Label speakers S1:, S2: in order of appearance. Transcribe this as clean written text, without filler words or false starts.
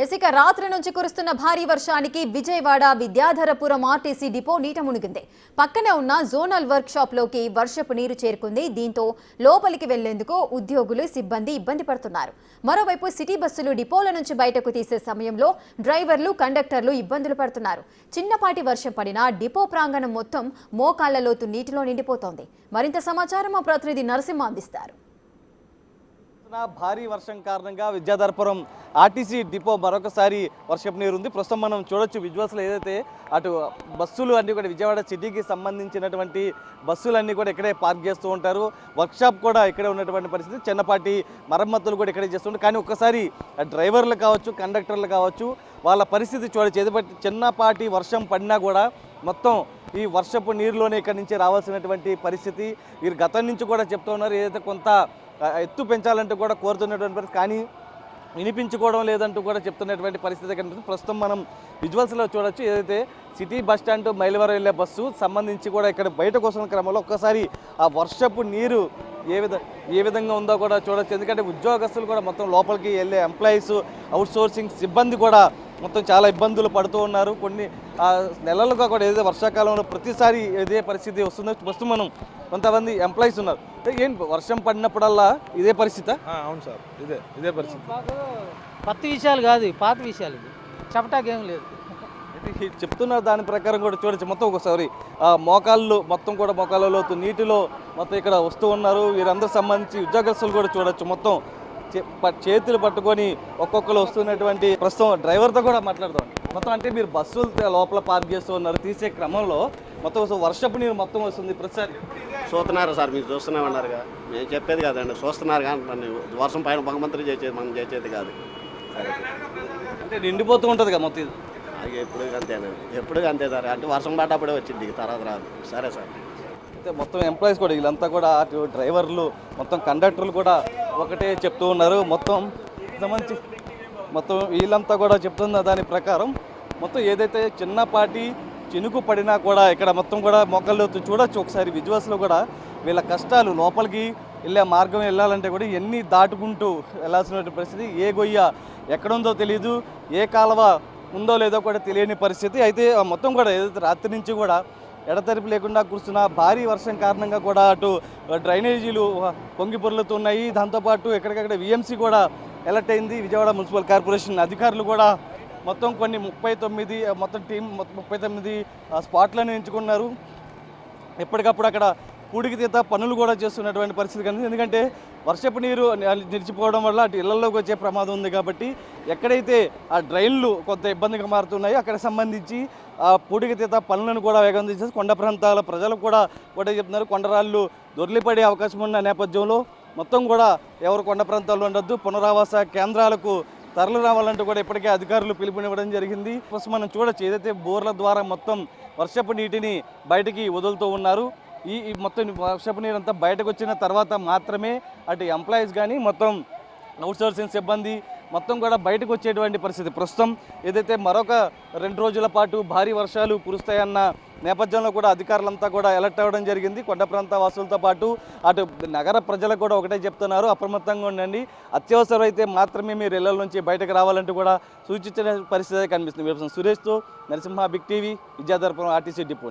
S1: ఇక రాత్రి నుంచి కురుస్తున్న భారీ వర్షానికి విజయవాడ విద్యాధరపురం ఆర్టీసీ డిపో నీట మునిగింది. పక్కనే ఉన్న జోనల్ వర్క్ షాప్ లోకి వర్షపు నీరు చేరుకుంది. దీంతో లోపలికి వెళ్లేందుకు ఉద్యోగులు సిబ్బంది ఇబ్బంది పడుతున్నారు. మరోవైపు సిటీ బస్సులు డిపోల నుంచి బయటకు తీసే సమయంలో డ్రైవర్లు కండక్టర్లు ఇబ్బందులు పడుతున్నారు. చిన్నపాటి వర్షం పడినా డిపో ప్రాంగణం మొత్తం మోకాళ్ల లోతు నీటిలో నిండిపోతోంది. మరింత సమాచారం మా ప్రతినిధి నరసింహ అందిస్తారు.
S2: భారీ వర్షం కారణంగా విద్యాధరపురం ఆర్టీసీ డిపో మరొకసారి వర్షపు నీరు ఉంది. ప్రస్తుతం మనం చూడొచ్చు విజువల్స్లో ఏదైతే అటు బస్సులు అన్నీ కూడా విజయవాడ సిటీకి సంబంధించినటువంటి బస్సులన్నీ కూడా ఇక్కడే పార్క్ చేస్తూ ఉంటారు. వర్క్షాప్ కూడా ఇక్కడే ఉన్నటువంటి పరిస్థితి. చిన్నపాటి మరమ్మతులు కూడా ఇక్కడే చేస్తుంటారు. కానీ ఒక్కసారి డ్రైవర్లు కావచ్చు, కండక్టర్లు కావచ్చు, వాళ్ళ పరిస్థితి చూడొచ్చు. ఏదైతే చిన్నపాటి వర్షం పడినా కూడా మొత్తం ఈ వర్షపు నీరులోనే ఇక్కడి నుంచి రావాల్సినటువంటి పరిస్థితి. వీరు గతం నుంచి కూడా చెప్తూ ఉన్నారు. ఏదైతే కొంత ఎత్తు పెంచాలంటూ కూడా కోరుతున్నటువంటి పరిస్థితి, కానీ వినిపించుకోవడం లేదంటూ కూడా చెప్తున్నటువంటి పరిస్థితి కనిపిస్తుంది. ప్రస్తుతం మనం విజువల్స్లో చూడొచ్చు. ఏదైతే సిటీ బస్ స్టాండ్ మైలవరం వెళ్ళే బస్సు సంబంధించి కూడా ఇక్కడ బయటకు వస్తున్న క్రమంలో ఒక్కసారి ఆ వర్షపు నీరు ఏ విధంగా ఉందో కూడా చూడొచ్చు. ఎందుకంటే ఉద్యోగస్తులు కూడా మొత్తం లోపలికి వెళ్ళే ఎంప్లాయీస్, అవుట్సోర్సింగ్ సిబ్బంది కూడా మొత్తం చాలా ఇబ్బందులు పడుతూ ఉన్నారు. కొన్ని నెలలుగా కూడా ఏదైతే వర్షాకాలంలో ప్రతిసారి ఇదే పరిస్థితి వస్తుందో ప్రస్తుతం మనం కొంతమంది ఎంప్లాయీస్ ఉన్నారు. ఏం వర్షం పడినప్పుడల్లా ఇదే పరిస్థితి?
S3: అవును సార్, ఇదే పరిస్థితి.
S4: కొత్త విషయాలు కాదు, పాత విషయాలు. ఇది చెప్పటానికి ఏం లేదు.
S2: చెప్తున్నారు. దాని ప్రకారం కూడా చూడొచ్చు. మొత్తం ఒకసారి మోకాళ్ళు మొత్తం కూడా మోకాళ్ళలో నీటిలో మొత్తం ఇక్కడ వస్తూ ఉన్నారు. వీరందరూ సంబంధించి ఉద్యోగస్తులు కూడా చూడొచ్చు. మొత్తం చేతులు పట్టుకొని ఒక్కొక్కరు వస్తున్నటువంటి ప్రస్తుతం డ్రైవర్తో కూడా మాట్లాడుతాం. మొత్తం అంటే మీరు బస్సులు లోపల పార్క్ చేస్తూ ఉన్నారు, తీసే క్రమంలో మొత్తం వర్షపు నీరు మొత్తం వస్తుంది. ప్రతిసారి
S5: చూస్తున్నారు సార్, మీరు చూస్తూనే ఉన్నారుగా. మేము చెప్పేది కాదండి, చూస్తున్నారు కానీ వర్షం పైన భగవంతుడు చేసేది, మనం చేసేది కాదు.
S2: అంటే నిండిపోతూ ఉంటుంది కదా మొత్తం.
S5: అది ఎప్పుడు అంతేనండి, ఎప్పుడు అంతే సార్. అంటే వర్షం పడ్డప్పుడే వచ్చింది, తర్వాత రాదు. సరే సార్.
S2: అయితే మొత్తం ఎంప్లాయీస్ కూడా వీళ్ళంతా కూడా అటు డ్రైవర్లు మొత్తం కండక్టర్లు కూడా ఒకటే చెప్తూ ఉన్నారు. మొత్తం వీళ్ళంతా కూడా చెప్తున్న దాని ప్రకారం మొత్తం ఏదైతే చిన్నపాటి చినుకు పడినా కూడా ఇక్కడ మొత్తం కూడా మొక్కలు చూడొచ్చు. ఒకసారి విజువల్స్లో కూడా వీళ్ళ కష్టాలు, లోపలికి వెళ్ళే మార్గం వెళ్ళాలంటే కూడా ఎన్ని దాటుకుంటూ వెళ్ళాల్సిన పరిస్థితి. ఏ గొయ్య ఎక్కడుందో తెలియదు, ఏ కాలువ ఉందో లేదో కూడా తెలియని పరిస్థితి. అయితే మొత్తం కూడా ఏదైతే రాత్రి నుంచి కూడా ఎడతెరిపి లేకుండా కురుస్తున్న భారీ వర్షం కారణంగా కూడా అటు డ్రైనేజీలు పొంగి పొర్లుతున్నాయి. దాంతోపాటు ఎక్కడికక్కడ విఎంసీ కూడా అలర్ట్ అయింది. విజయవాడ మున్సిపల్ కార్పొరేషన్ అధికారులు కూడా మొత్తం కొన్ని 39 స్పాట్లను ఎంచుకున్నారు. ఎప్పటికప్పుడు అక్కడ పూడికితీత పనులు కూడా చేస్తున్నటువంటి పరిస్థితి కనిపిస్తుంది. ఎందుకంటే వర్షపు నీరు నిలిచిపోవడం వల్ల అటు ఇళ్లలోకి వచ్చే ప్రమాదం ఉంది. కాబట్టి ఎక్కడైతే ఆ డ్రైన్లు కొంత ఇబ్బందిగా మారుతున్నాయో అక్కడ సంబంధించి ఆ పూడికితీత పనులను కూడా వేగం చేసేసి కొండ ప్రాంతాల ప్రజలు కూడా చెప్తున్నారు. కొండరాళ్ళు దొర్లిపడే అవకాశం ఉన్న నేపథ్యంలో మొత్తం కూడా ఎవరు కొండ ప్రాంతాల్లో ఉండొద్దు, పునరావాస కేంద్రాలకు తరలి రావాలంటూ కూడా ఇప్పటికే అధికారులు పిలుపునివ్వడం జరిగింది. ప్రస్తుతం మనం చూడొచ్చు. ఏదైతే బోర్ల ద్వారా మొత్తం వర్షపు నీటిని బయటికి వదులుతూ ఉన్నారు. ఈ మొత్తం వర్షపు నీరు అంతా బయటకు వచ్చిన తర్వాత మాత్రమే అటు ఎంప్లాయీస్ కానీ మొత్తం అవుట్సోర్సింగ్ సిబ్బంది మొత్తం కూడా బయటకు వచ్చేటువంటి పరిస్థితి. ప్రస్తుతం ఏదైతే మరొక 2 రోజుల పాటు భారీ వర్షాలు కురుస్తాయన్న నేపథ్యంలో కూడా అధికారులంతా కూడా అలర్ట్ అవ్వడం జరిగింది. కొండ ప్రాంత వాసులతో పాటు అటు నగర ప్రజలకు కూడా ఒకటే చెప్తున్నారు, అప్రమత్తంగా ఉండండి, అత్యవసరం అయితే మాత్రమే మీరు ఇళ్ల నుంచి బయటకు రావాలంటూ కూడా సూచించిన పరిస్థితి కనిపిస్తుంది. సురేష్తో Narasimha, big TV, Vidyadharapuram RTC depot.